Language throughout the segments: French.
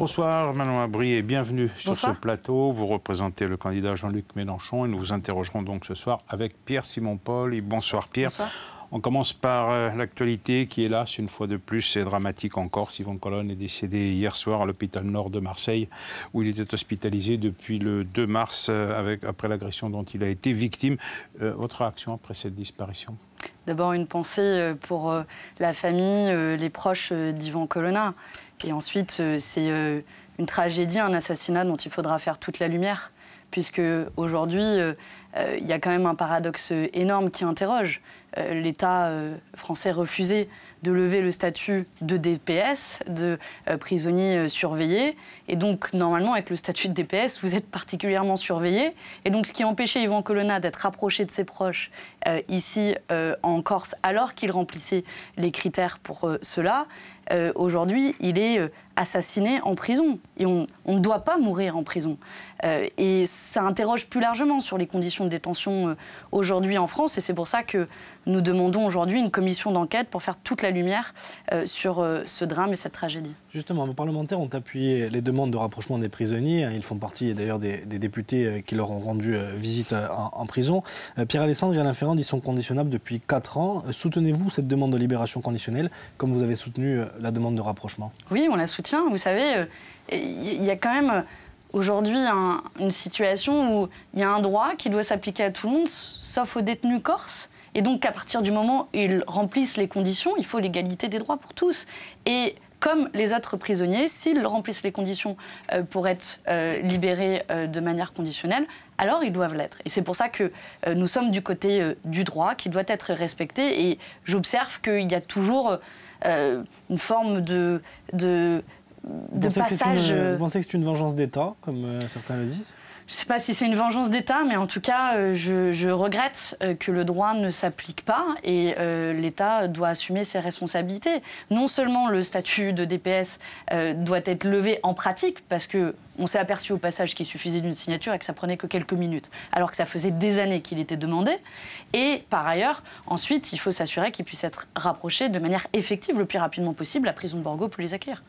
Bonsoir Manon Abri et bienvenue sur ce plateau. Vous représentez le candidat Jean-Luc Mélenchon et nous vous interrogerons donc ce soir avec Pierre Simon-Paul. Bonsoir Pierre. Bonsoir. On commence par l'actualité qui, hélas, une fois de plus, est dramatique en Corse. Yvan Colonne est décédé hier soir à l'hôpital Nord de Marseille, où il était hospitalisé depuis le 2 mars, après l'agression dont il a été victime. Votre réaction après cette disparition ? D'abord, une pensée pour la famille, les proches d'Yvan Colonna. Et ensuite, c'est une tragédie, un assassinat dont il faudra faire toute la lumière. Puisque aujourd'hui, il y a quand même un paradoxe énorme qui interroge. L'État français refusait de lever le statut de DPS, de prisonnier surveillé. Et donc, normalement, avec le statut de DPS, vous êtes particulièrement surveillé. Et donc, ce qui empêchait Yvan Colonna d'être rapproché de ses proches ici en Corse, alors qu'il remplissait les critères pour cela, aujourd'hui, il est assassiné en prison. Et on ne doit pas mourir en prison. Et ça interroge plus largement sur les conditions de détention aujourd'hui en France. Et c'est pour ça que nous demandons aujourd'hui une commission d'enquête pour faire toute la lumière sur ce drame et cette tragédie. Justement, vos parlementaires ont appuyé les demandes de rapprochement des prisonniers. Ils font partie d'ailleurs des députés qui leur ont rendu visite en prison. Pierre Alessandre et Alain Ferrand y sont conditionnables depuis 4 ans. Soutenez-vous cette demande de libération conditionnelle, comme vous avez soutenu la demande de rapprochement? Oui, on la soutient. Vous savez, il y a quand même aujourd'hui une situation où il y a un droit qui doit s'appliquer à tout le monde, sauf aux détenus corses. Et donc, à partir du moment où ils remplissent les conditions, il faut l'égalité des droits pour tous. Et comme les autres prisonniers, s'ils remplissent les conditions pour être libérés de manière conditionnelle, alors ils doivent l'être. Et c'est pour ça que nous sommes du côté du droit, qui doit être respecté. Et j'observe qu'il y a toujours une forme de passage... Vous pensez que c'est une vengeance d'État, comme certains le disent ? Je ne sais pas si c'est une vengeance d'État, mais en tout cas, je regrette que le droit ne s'applique pas et l'État doit assumer ses responsabilités. Non seulement le statut de DPS doit être levé en pratique, parce qu'on s'est aperçu au passage qu'il suffisait d'une signature et que ça prenait que quelques minutes, alors que ça faisait des années qu'il était demandé. Et par ailleurs, ensuite, il faut s'assurer qu'il puisse être rapproché de manière effective le plus rapidement possible. La prison de Borgo peut les accueillir.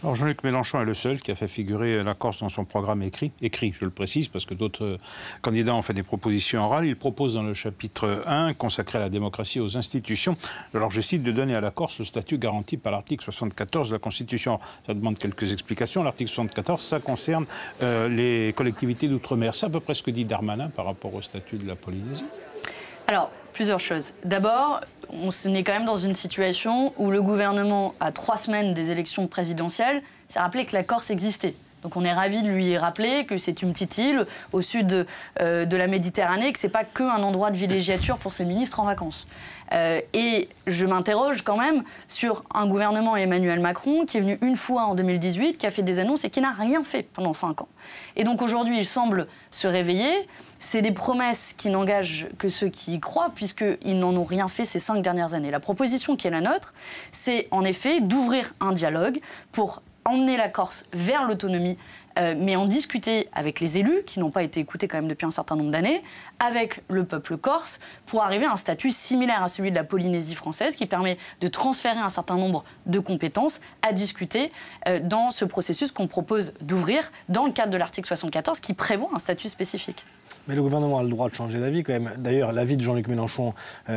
Alors Jean-Luc Mélenchon est le seul qui a fait figurer la Corse dans son programme écrit, je le précise, parce que d'autres candidats ont fait des propositions orales. Il propose dans le chapitre 1, consacré à la démocratie et aux institutions, alors je cite, de donner à la Corse le statut garanti par l'article 74 de la Constitution. Ça demande quelques explications. L'article 74, ça concerne les collectivités d'outre-mer. C'est à peu près ce que dit Darmanin par rapport au statut de la Polynésie. Alors, plusieurs choses. D'abord, on est quand même dans une situation où le gouvernement, à 3 semaines des élections présidentielles, s'est rappelé que la Corse existait. Donc on est ravis de lui rappeler que c'est une petite île au sud de la Méditerranée, que ce n'est pas qu'un endroit de villégiature pour ses ministres en vacances. Et je m'interroge quand même sur un gouvernement Emmanuel Macron qui est venu une fois en 2018, qui a fait des annonces et qui n'a rien fait pendant 5 ans. Et donc aujourd'hui, il semble se réveiller. C'est des promesses qui n'engagent que ceux qui y croient, puisqu'ils n'en ont rien fait ces 5 dernières années. La proposition qui est la nôtre, c'est en effet d'ouvrir un dialogue pour emmener la Corse vers l'autonomie, mais en discuter avec les élus, qui n'ont pas été écoutés quand même depuis un certain nombre d'années, avec le peuple corse, pour arriver à un statut similaire à celui de la Polynésie française, qui permet de transférer un certain nombre de compétences à discuter dans ce processus qu'on propose d'ouvrir dans le cadre de l'article 74, qui prévoit un statut spécifique. Mais le gouvernement a le droit de changer d'avis quand même. D'ailleurs, l'avis de Jean-Luc Mélenchon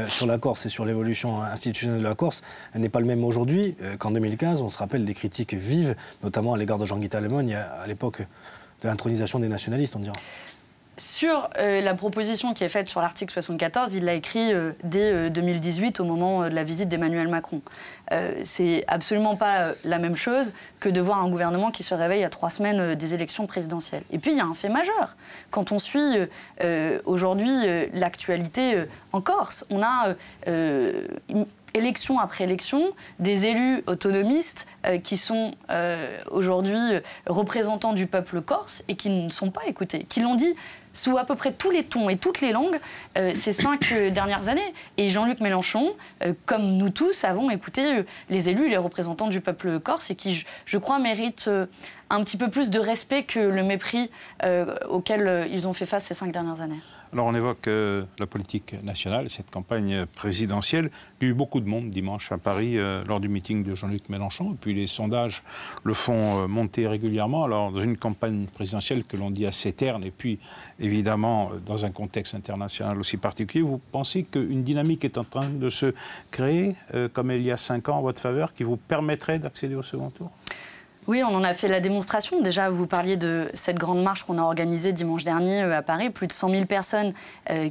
sur la Corse et sur l'évolution institutionnelle de la Corse n'est pas le même aujourd'hui qu'en 2015. On se rappelle des critiques vives, notamment à l'égard de Jean-Guy Tallemongne, à l'époque de l'intronisation des nationalistes, on dira. Sur la proposition qui est faite sur l'article 74, il l'a écrit dès 2018, au moment de la visite d'Emmanuel Macron. C'est absolument pas la même chose que de voir un gouvernement qui se réveille à 3 semaines des élections présidentielles. Et puis, il y a un fait majeur. Quand on suit aujourd'hui l'actualité en Corse, on a élection après élection, des élus autonomistes qui sont aujourd'hui représentants du peuple corse et qui ne sont pas écoutés, qui l'ont dit sous à peu près tous les tons et toutes les langues ces 5 dernières années. Et Jean-Luc Mélenchon, comme nous tous, avons écouté les élus et les représentants du peuple corse et qui, je crois, méritent un petit peu plus de respect que le mépris auquel ils ont fait face ces 5 dernières années. Alors on évoque la politique nationale, cette campagne présidentielle. Il y a eu beaucoup de monde dimanche à Paris lors du meeting de Jean-Luc Mélenchon. Et puis les sondages le font monter régulièrement. Alors dans une campagne présidentielle que l'on dit assez terne, et puis évidemment dans un contexte international aussi particulier, vous pensez qu'une dynamique est en train de se créer, comme il y a 5 ans, en votre faveur, qui vous permettrait d'accéder au second tour ? Oui, on en a fait la démonstration. Déjà, vous parliez de cette grande marche qu'on a organisée dimanche dernier à Paris. Plus de 100 000 personnes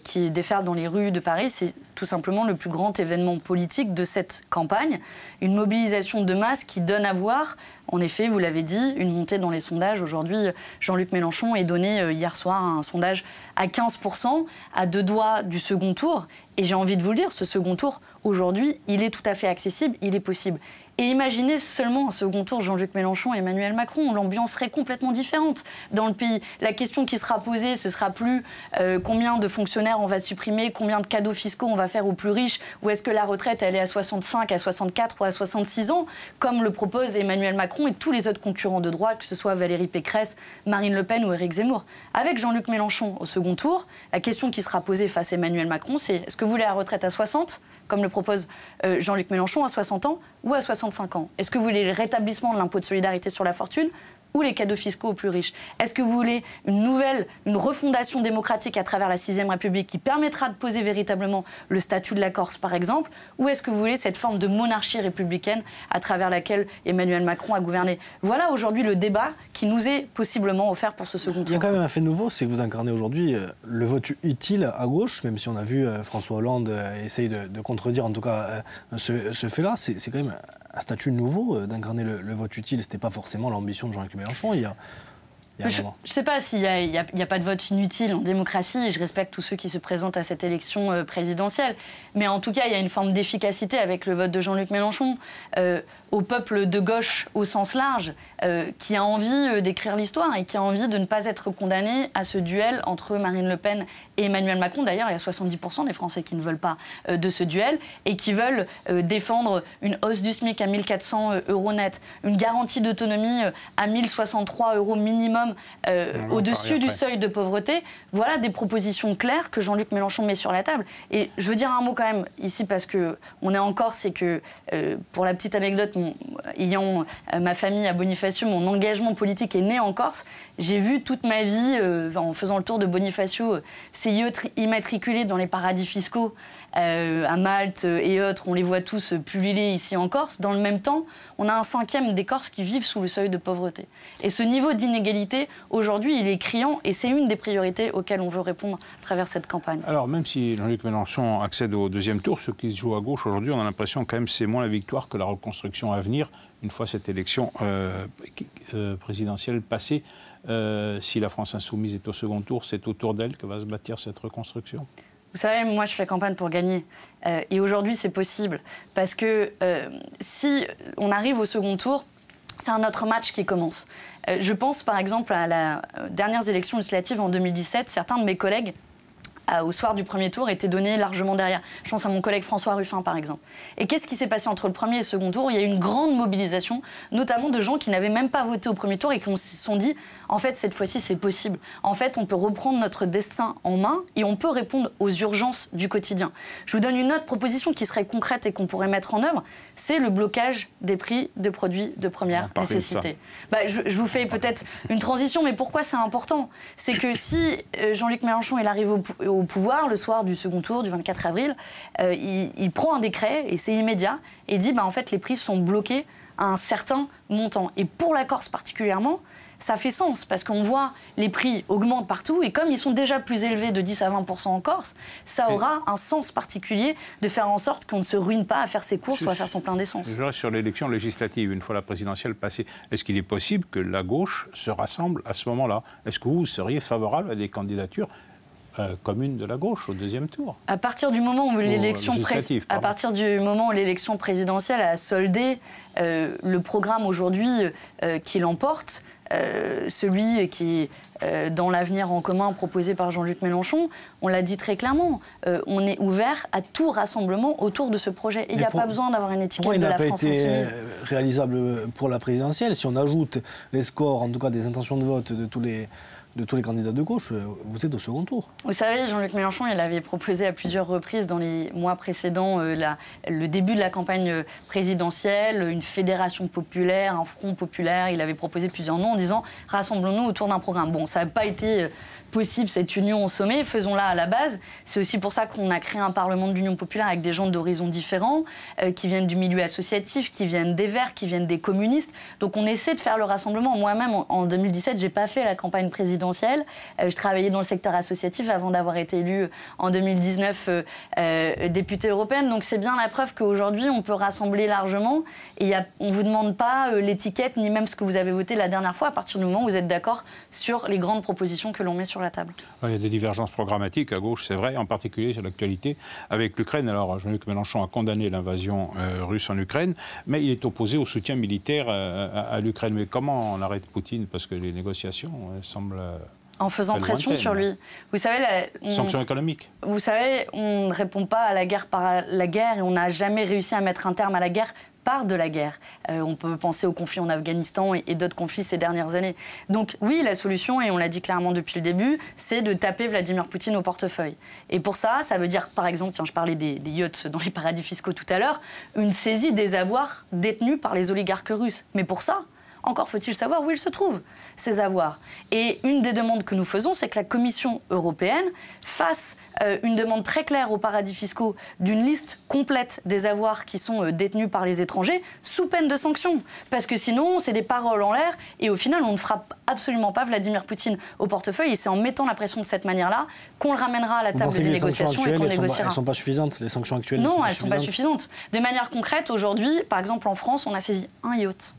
qui déferlent dans les rues de Paris. C'est tout simplement le plus grand événement politique de cette campagne. Une mobilisation de masse qui donne à voir, en effet, vous l'avez dit, une montée dans les sondages. Aujourd'hui, Jean-Luc Mélenchon est donné hier soir un sondage à 15%, à 2 doigts du second tour. Et j'ai envie de vous le dire, ce second tour, aujourd'hui, il est tout à fait accessible, il est possible. Et imaginez seulement un second tour Jean-Luc Mélenchon et Emmanuel Macron. L'ambiance serait complètement différente dans le pays. La question qui sera posée, ce sera plus combien de fonctionnaires on va supprimer, combien de cadeaux fiscaux on va faire aux plus riches, ou est-ce que la retraite elle est à 65, à 64 ou à 66 ans, comme le propose Emmanuel Macron et tous les autres concurrents de droite, que ce soit Valérie Pécresse, Marine Le Pen ou Éric Zemmour. Avec Jean-Luc Mélenchon au second tour, la question qui sera posée face à Emmanuel Macron, c'est est-ce que vous voulez la retraite à 60 comme le propose Jean-Luc Mélenchon, à 60 ans ou à 65 ans? Est-ce que vous voulez le rétablissement de l'impôt de solidarité sur la fortune ou les cadeaux fiscaux aux plus riches? Est-ce que vous voulez une refondation démocratique à travers la 6e République qui permettra de poser véritablement le statut de la Corse, par exemple? Ou est-ce que vous voulez cette forme de monarchie républicaine à travers laquelle Emmanuel Macron a gouverné? Voilà aujourd'hui le débat qui nous est possiblement offert pour ce second tour. Il y a quand même un fait nouveau, c'est que vous incarnez aujourd'hui le vote utile à gauche, même si on a vu François Hollande essayer de contredire en tout cas ce fait-là. C'est quand même un statut nouveau d'incarner le vote utile. Ce n'était pas forcément l'ambition de Jean-Luc Mélenchon il y a je ne sais pas s'il n'y a pas de vote inutile en démocratie, et je respecte tous ceux qui se présentent à cette élection présidentielle. Mais en tout cas, il y a une forme d'efficacité avec le vote de Jean-Luc Mélenchon. Au peuple de gauche au sens large, qui a envie d'écrire l'histoire et qui a envie de ne pas être condamné à ce duel entre Marine Le Pen et Emmanuel Macron. D'ailleurs, il y a 70% des Français qui ne veulent pas de ce duel et qui veulent défendre une hausse du SMIC à 1 400 € net, une garantie d'autonomie à 1 063 € minimum au-dessus du seuil de pauvreté. Voilà des propositions claires que Jean-Luc Mélenchon met sur la table. Et je veux dire un mot quand même ici parce qu'on est en Corse et que, pour la petite anecdote, ayant ma famille à Bonifacio, mon engagement politique est né en Corse. J'ai vu toute ma vie, en faisant le tour de Bonifacio, CIE immatriculés dans les paradis fiscaux, à Malte et autres, on les voit tous pulluler ici en Corse. Dans le même temps, on a un 5e des Corses qui vivent sous le seuil de pauvreté. Et ce niveau d'inégalité, aujourd'hui, il est criant et c'est une des priorités auxquelles on veut répondre à travers cette campagne. Alors, même si Jean-Luc Mélenchon accède au 2e tour, ce qui se joue à gauche aujourd'hui, on a l'impression quand même c'est moins la victoire que la reconstruction à venir, une fois cette élection présidentielle passée. Si la France insoumise est au second tour, c'est autour d'elle que va se bâtir cette reconstruction. Vous savez, moi, je fais campagne pour gagner. Et aujourd'hui, c'est possible. Parce que si on arrive au second tour, c'est un autre match qui commence. Je pense, par exemple, à la dernière élection législative en 2017. Certains de mes collègues, au soir du premier tour, étaient donnés largement derrière. Je pense à mon collègue François Ruffin, par exemple. Et qu'est-ce qui s'est passé entre le premier et le second tour? Il y a eu une grande mobilisation, notamment de gens qui n'avaient même pas voté au premier tour et qui se sont dit « En fait, cette fois-ci, c'est possible. En fait, on peut reprendre notre destin en main et on peut répondre aux urgences du quotidien. » Je vous donne une autre proposition qui serait concrète et qu'on pourrait mettre en œuvre. C'est le blocage des prix de produits de première nécessité. Je vous fais peut-être une transition, mais pourquoi c'est important? C'est que si Jean-Luc Mélenchon il arrive au pouvoir le soir du second tour, du 24 avril, il prend un décret, et c'est immédiat, et dit en fait les prix sont bloqués à un certain montant. Et pour la Corse particulièrement, ça fait sens, parce qu'on voit les prix augmentent partout, et comme ils sont déjà plus élevés de 10 à 20% en Corse, ça aura un sens particulier de faire en sorte qu'on ne se ruine pas à faire ses courses ou à faire son plein d'essence. Je reste sur l'élection législative, une fois la présidentielle passée. Est-ce qu'il est possible que la gauche se rassemble à ce moment-là? Est-ce que vous seriez favorable à des candidatures communes de la gauche au 2e tour? À partir du moment où l'élection présidentielle a soldé le programme aujourd'hui qui l'emporte, celui qui est dans l'avenir en commun proposé par Jean-Luc Mélenchon, on l'a dit très clairement, on est ouvert à tout rassemblement autour de ce projet. Et il n'y a pas besoin d'avoir une étiquette de la France insoumise. Il n'a pas été réalisable pour la présidentielle. Si on ajoute les scores, en tout cas des intentions de vote de tous les candidats de gauche, vous êtes au second tour. Vous savez, Jean-Luc Mélenchon, il avait proposé à plusieurs reprises dans les mois précédents le début de la campagne présidentielle, une fédération populaire, un front populaire. Il avait proposé plusieurs noms en disant « rassemblons-nous autour d'un programme ». Bon, ça n'a pas été possible, cette union au sommet, faisons-la à la base. C'est aussi pour ça qu'on a créé un Parlement de l'Union populaire avec des gens d'horizons différents, qui viennent du milieu associatif, qui viennent des Verts, qui viennent des communistes. Donc on essaie de faire le rassemblement. Moi-même, en 2017, j'ai pas fait la campagne présidentielle. Je travaillais dans le secteur associatif avant d'avoir été élue en 2019 députée européenne. Donc c'est bien la preuve qu'aujourd'hui, on peut rassembler largement. Et on ne vous demande pas l'étiquette, ni même ce que vous avez voté la dernière fois, à partir du moment où vous êtes d'accord sur les grandes propositions que l'on met sur la table. Il y a des divergences programmatiques à gauche, c'est vrai, en particulier sur l'actualité avec l'Ukraine. Alors Jean-Luc Mélenchon a condamné l'invasion russe en Ukraine, mais il est opposé au soutien militaire à l'Ukraine. Mais comment on arrête Poutine? Parce que les négociations semblent... En faisant pression sur lui. Vous savez, sanctions économiques. Vous savez, on ne répond pas à la guerre par la guerre et on n'a jamais réussi à mettre un terme à la guerre par de la guerre. On peut penser aux conflits en Afghanistan et d'autres conflits ces dernières années. Donc oui, la solution, et on l'a dit clairement depuis le début, c'est de taper Vladimir Poutine au portefeuille. Et pour ça, ça veut dire, par exemple, tiens, je parlais des yachts dans les paradis fiscaux tout à l'heure, une saisie des avoirs détenus par les oligarques russes. Mais pour ça, encore faut-il savoir où ils se trouvent, ces avoirs. Et une des demandes que nous faisons, c'est que la Commission européenne fasse une demande très claire aux paradis fiscaux d'une liste complète des avoirs qui sont détenus par les étrangers, sous peine de sanctions. Parce que sinon, c'est des paroles en l'air, et au final, on ne frappe absolument pas Vladimir Poutine au portefeuille. Et c'est en mettant la pression de cette manière-là qu'on le ramènera à la table des négociations et qu'on négociera. Elles ne sont pas suffisantes, les sanctions actuelles? Non, elles ne sont pas suffisantes. De manière concrète, aujourd'hui, par exemple en France, on a saisi un yacht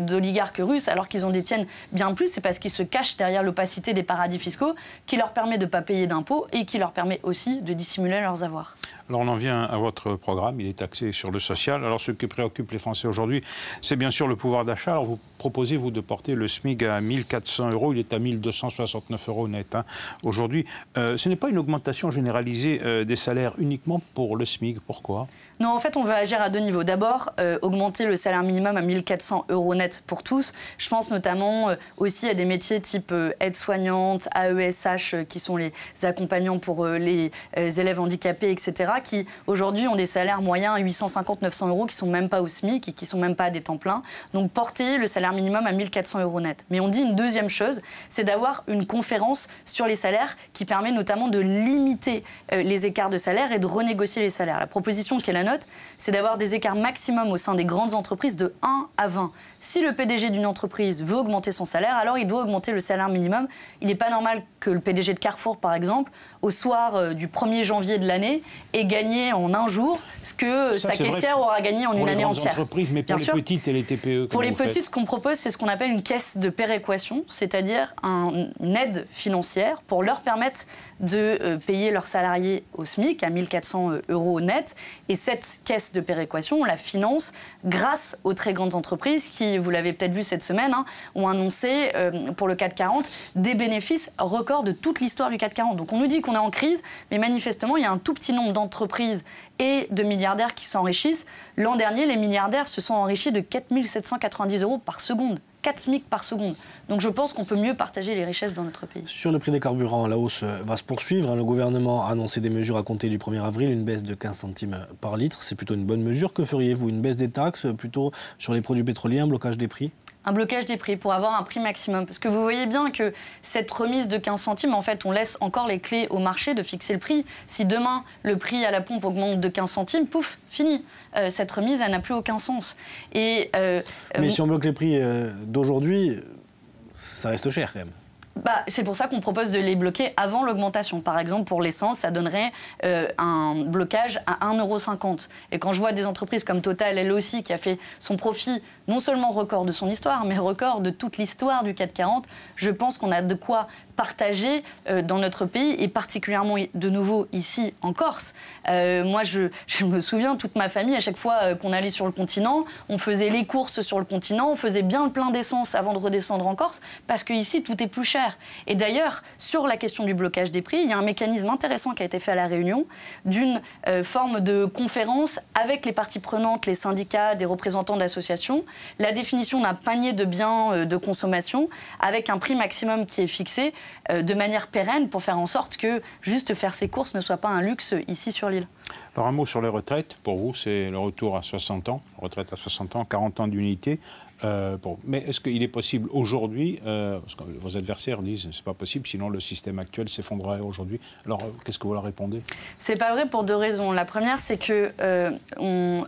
d'oligarques russes, alors qu'ils en détiennent bien plus. C'est parce qu'ils se cachent derrière l'opacité des paradis fiscaux qui leur permet de ne pas payer d'impôts et qui leur permet aussi de dissimuler leurs avoirs. Alors on en vient à votre programme, il est axé sur le social. Alors ce qui préoccupe les Français aujourd'hui, c'est bien sûr le pouvoir d'achat. Alors vous proposez, vous, de porter le SMIC à 1 400 €, il est à 1 269 € net aujourd'hui. Ce n'est pas une augmentation généralisée des salaires uniquement pour le SMIC, pourquoi ? Non, en fait, on veut agir à deux niveaux. D'abord, augmenter le salaire minimum à 1 400 € net pour tous. Je pense notamment aussi à des métiers type aide-soignante, AESH, qui sont les accompagnants pour les élèves handicapés, etc., qui aujourd'hui ont des salaires moyens à 850-900 €, qui ne sont même pas au SMIC et qui ne sont même pas à des temps pleins. Donc porter le salaire minimum à 1 400 € net. Mais on dit une deuxième chose, c'est d'avoir une conférence sur les salaires qui permet notamment de limiter les écarts de salaire et de renégocier les salaires. La proposition qui est la nôtre, c'est d'avoir des écarts maximum au sein des grandes entreprises de 1 à 20. Si le PDG d'une entreprise veut augmenter son salaire, alors il doit augmenter le salaire minimum. Il n'est pas normal que le PDG de Carrefour, par exemple, au soir du 1er janvier de l'année, ait gagné en un jour ce que sa caissière aura gagné en une année entière. Mais pour les petites et les TPE, pour les petites, ce qu'on propose, c'est ce qu'on appelle une caisse de péréquation, c'est-à-dire une aide financière pour leur permettre de payer leurs salariés au SMIC à 1 400 € net. Et cette caisse de péréquation, on la finance grâce aux très grandes entreprises qui, vous l'avez peut-être vu cette semaine, ont annoncé pour le CAC 40 des bénéfices records de toute l'histoire du CAC 40. Donc on nous dit qu'on est en crise, mais manifestement, il y a un tout petit nombre d'entreprises et de milliardaires qui s'enrichissent. L'an dernier, les milliardaires se sont enrichis de 4 790 € par seconde. 4 SMIC par seconde. Donc je pense qu'on peut mieux partager les richesses dans notre pays. Sur le prix des carburants, la hausse va se poursuivre. Le gouvernement a annoncé des mesures à compter du 1er avril, une baisse de 15 centimes par litre. C'est plutôt une bonne mesure. Que feriez-vous? Une baisse des taxes, plutôt sur les produits pétroliers, un blocage des prix? Un blocage des prix pour avoir un prix maximum. Parce que vous voyez bien que cette remise de 15 centimes, en fait, on laisse encore les clés au marché de fixer le prix. Si demain, le prix à la pompe augmente de 15 centimes, pouf, fini. Cette remise, elle n'a plus aucun sens. Mais si on bloque les prix d'aujourd'hui, ça reste cher quand même. C'est pour ça qu'on propose de les bloquer avant l'augmentation. Par exemple, pour l'essence, ça donnerait un blocage à 1,50 €. Et quand je vois des entreprises comme Total, elle aussi, qui a fait son profit non seulement record de son histoire, mais record de toute l'histoire du CAC 40. Je pense qu'on a de quoi partager dans notre pays, et particulièrement de nouveau ici en Corse. Moi, je me souviens, toute ma famille, à chaque fois qu'on allait sur le continent, on faisait les courses sur le continent, on faisait bien le plein d'essence avant de redescendre en Corse, parce qu'ici, tout est plus cher. Et d'ailleurs, sur la question du blocage des prix, il y a un mécanisme intéressant qui a été fait à La Réunion, d'une forme de conférence avec les parties prenantes, les syndicats, des représentants d'associations, la définition d'un panier de biens de consommation avec un prix maximum qui est fixé de manière pérenne pour faire en sorte que juste faire ses courses ne soit pas un luxe ici sur l'île. Alors un mot sur les retraites. Pour vous, c'est le retour à 60 ans, retraite à 60 ans, 40 ans d'unité. Mais est-ce qu'il est possible aujourd'hui, parce que vos adversaires disent que ce n'est pas possible, sinon le système actuel s'effondrerait aujourd'hui. Alors qu'est-ce que vous leur répondez? C'est pas vrai pour deux raisons. La première, c'est que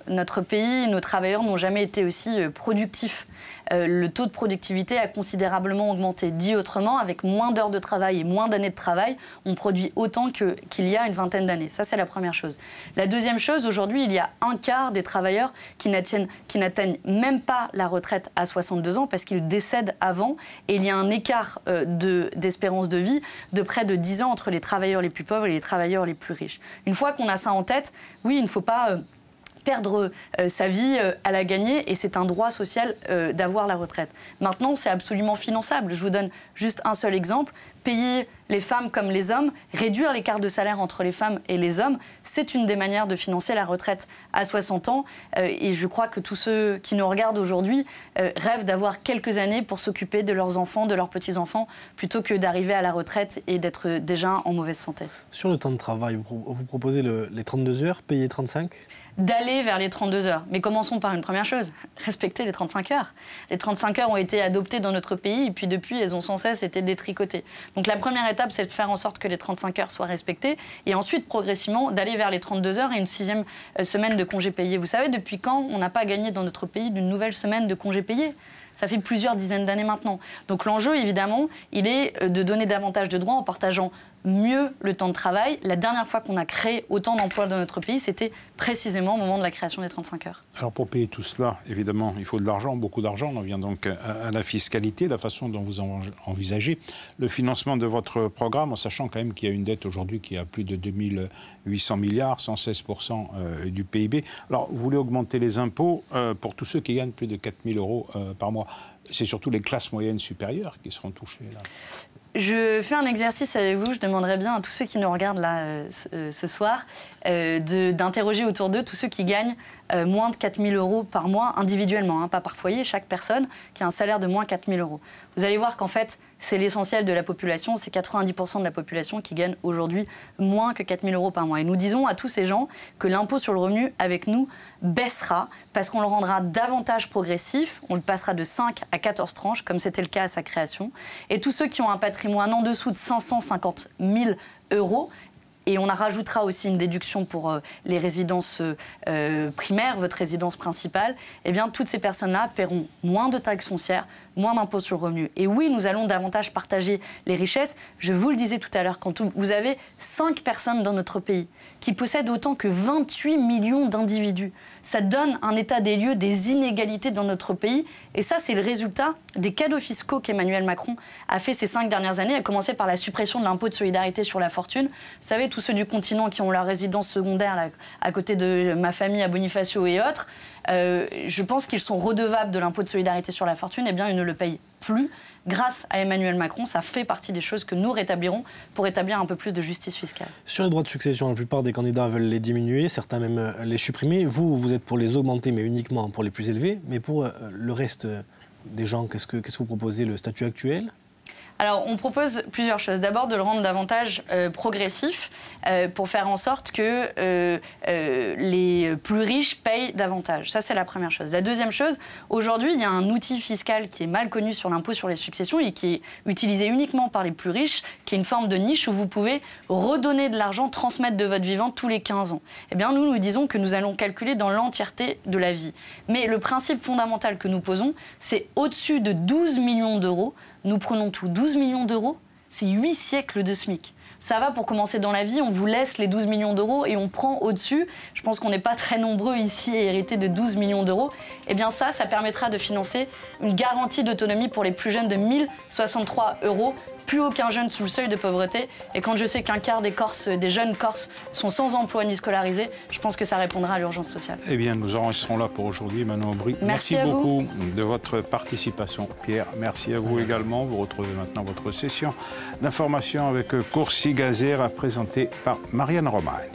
notre pays, nos travailleurs n'ont jamais été aussi productifs. Le taux de productivité a considérablement augmenté. Dit autrement, avec moins d'heures de travail et moins d'années de travail, on produit autant qu'il y a une vingtaine d'années. Ça, c'est la première chose. La deuxième chose, aujourd'hui, il y a un quart des travailleurs qui n'atteignent même pas la retraite à 62 ans parce qu'ils décèdent avant. Et il y a un écart d'espérance de vie de près de 10 ans entre les travailleurs les plus pauvres et les travailleurs les plus riches. Une fois qu'on a ça en tête, oui, il ne faut pas perdre sa vie à la gagner, et c'est un droit social d'avoir la retraite. Maintenant, c'est absolument finançable. Je vous donne juste un seul exemple. Payer les femmes comme les hommes, réduire l'écart de salaire entre les femmes et les hommes, c'est une des manières de financer la retraite à 60 ans. Et je crois que tous ceux qui nous regardent aujourd'hui rêvent d'avoir quelques années pour s'occuper de leurs enfants, de leurs petits-enfants, plutôt que d'arriver à la retraite et d'être déjà en mauvaise santé. Sur le temps de travail, vous proposez les 32 heures, payer 35 ? D'aller vers les 32 heures. Mais commençons par une première chose, respecter les 35 heures. Les 35 heures ont été adoptées dans notre pays, et puis depuis, elles ont sans cesse été détricotées. Donc la première étape, c'est de faire en sorte que les 35 heures soient respectées, et ensuite, progressivement, d'aller vers les 32 heures et une 6e semaine de congés payés. Vous savez, depuis quand on n'a pas gagné dans notre pays d'une nouvelle semaine de congés payés ? Ça fait plusieurs dizaines d'années maintenant. Donc l'enjeu, évidemment, il est de donner davantage de droits en partageant mieux le temps de travail. La dernière fois qu'on a créé autant d'emplois dans notre pays, c'était précisément au moment de la création des 35 heures. Alors pour payer tout cela, évidemment, il faut de l'argent, beaucoup d'argent. On en vient donc à la fiscalité, la façon dont vous envisagez le financement de votre programme, en sachant quand même qu'il y a une dette aujourd'hui qui est à plus de 2800 milliards, 116% du PIB. Alors vous voulez augmenter les impôts pour tous ceux qui gagnent plus de 4000 € par mois. C'est surtout les classes moyennes supérieures qui seront touchées là. Je fais un exercice avec vous, je demanderais bien à tous ceux qui nous regardent là ce soir d'interroger autour d'eux tous ceux qui gagnent moins de 4000 € par mois individuellement, hein, pas par foyer, chaque personne qui a un salaire de moins 4000 €. Vous allez voir qu'en fait, c'est l'essentiel de la population, c'est 90% de la population qui gagne aujourd'hui moins que 4000 € par mois. Et nous disons à tous ces gens que l'impôt sur le revenu, avec nous, baissera parce qu'on le rendra davantage progressif, on le passera de 5 à 14 tranches, comme c'était le cas à sa création. Et tous ceux qui ont un patrimoine en dessous de 550 000 €, et on rajoutera aussi une déduction pour les résidences primaires, votre résidence principale, eh bien, toutes ces personnes-là paieront moins de taxes foncières, moins d'impôts sur le revenu. Et oui, nous allons davantage partager les richesses. Je vous le disais tout à l'heure, quand vous avez 5 personnes dans notre pays qui possèdent autant que 28 millions d'individus, ça donne un état des lieux des inégalités dans notre pays. Et ça, c'est le résultat des cadeaux fiscaux qu'Emmanuel Macron a fait ces 5 dernières années, à commencer par la suppression de l'impôt de solidarité sur la fortune. Vous savez, tous ceux du continent qui ont leur résidence secondaire là, à côté de ma famille à Bonifacio et autres, je pense qu'ils sont redevables de l'impôt de solidarité sur la fortune. Eh bien, ils ne le payent plus. Grâce à Emmanuel Macron, ça fait partie des choses que nous rétablirons pour établir un peu plus de justice fiscale. Sur les droits de succession, la plupart des candidats veulent les diminuer, certains même les supprimer. Vous êtes pour les augmenter, mais uniquement pour les plus élevés. Mais pour le reste des gens, qu'est-ce que vous proposez, le statut actuel ? Alors, on propose plusieurs choses. D'abord, de le rendre davantage progressif pour faire en sorte que les plus riches payent davantage. Ça, c'est la première chose. La deuxième chose, aujourd'hui, il y a un outil fiscal qui est mal connu sur l'impôt sur les successions et qui est utilisé uniquement par les plus riches, qui est une forme de niche où vous pouvez redonner de l'argent, transmettre de votre vivant tous les 15 ans. Eh bien, nous disons que nous allons calculer dans l'entièreté de la vie. Mais le principe fondamental que nous posons, c'est au-dessus de 12 millions d'euros, nous prenons tout. 12 millions d'euros, c'est 8 siècles de SMIC. ça va pour commencer dans la vie, on vous laisse les 12 millions d'euros et on prend au-dessus. Je pense qu'on n'est pas très nombreux ici à hériter de 12 millions d'euros. Eh bien ça permettra de financer une garantie d'autonomie pour les plus jeunes de 1063 €. Plus aucun jeune sous le seuil de pauvreté. Et quand je sais qu'un quart des jeunes Corses sont sans emploi ni scolarisés, je pense que ça répondra à l'urgence sociale. Eh bien, nous en resterons là pour aujourd'hui. Manon Aubry, merci beaucoup de votre participation. Pierre, merci à vous également. Vous retrouvez maintenant votre session d'information avec Corsi Gazer, présentée par Marianne Romagne.